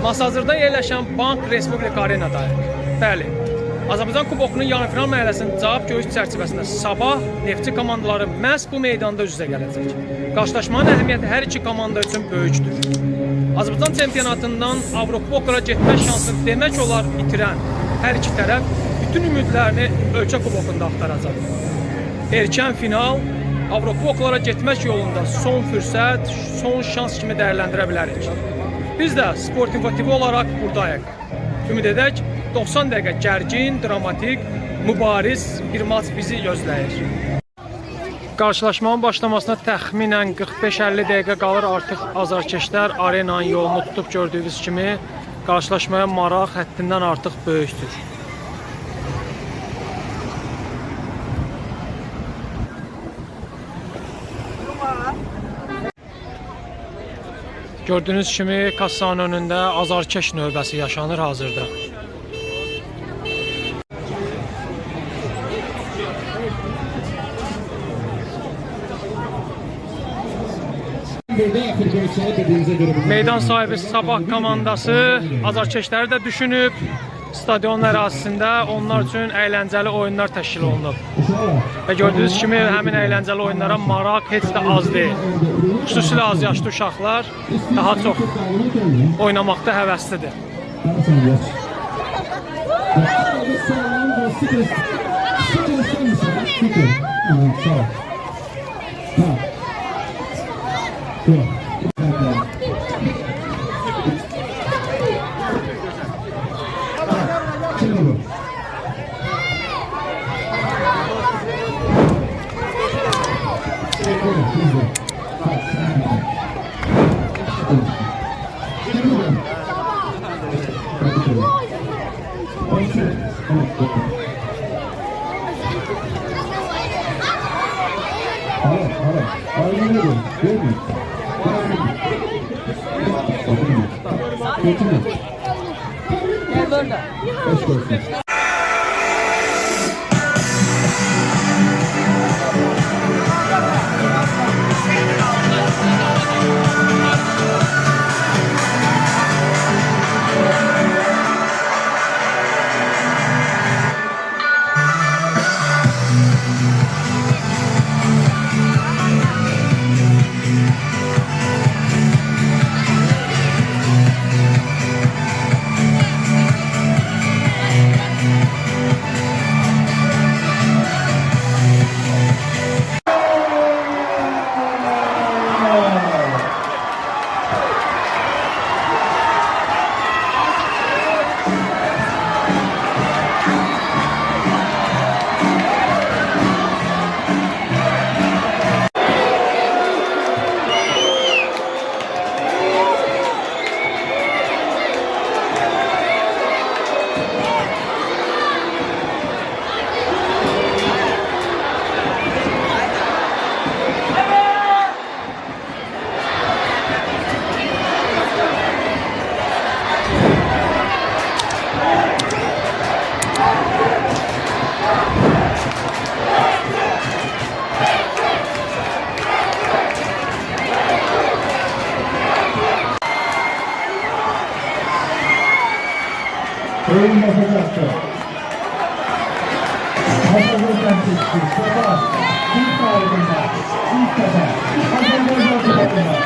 Masazırda yerləşən Bank Respublika Arenadayıq. Bəli, Azərbaycan Kubokunun yarımfinal mərhələsinin cavab görüş çərçivəsində sabah Neftçi komandaları məhz bu meydanda üz-üzə gələcək. Qarşılaşmanın əhəmiyyəti hər iki komanda üçün böyükdür. Azərbaycan çempionatından Avrokuboklara getmə şansını demək olar itirən hər iki tərəf bütün ümidlərini ölkə kubokunda axtaracaq. Erkən final Avrokuboklara getmək yolunda son fürsət, son şans kimi dəyərləndirə bilərik. Biz də Sport Info TV olaraq buradayıq. Ümid edək 90 dəqiqə gərgin, dramatik, mübariz bir maç bizi gözləyir. Qarşılaşmanın başlamasına təxminən 45-50 dəqiqə qalır. Artıq azarkeşlər arenanın yolunu tutub gördüyünüz kimi qarşılaşmaya maraq həddindən artıq böyükdür. Gördüyünüz kimi kassanın önündə azarkeş növbəsi yaşanır hazırda. Meydan sahibi Sabah komandası azarkeşləri də düşünüb. Stadion ərazisində onlar üçün əyləncəli oyunlar təşkil olunub. Və gördüyünüz kimi həmin əyləncəli oyunlara maraq heç də az deyil. Xüsusilə az yaşlı uşaqlar daha çox oynamaqda həvəslidir. Oyun basacaktı. Hazırlıktan çıktı. Sabah ilk tarihinde ilk defa Hazırlıktan çıktı.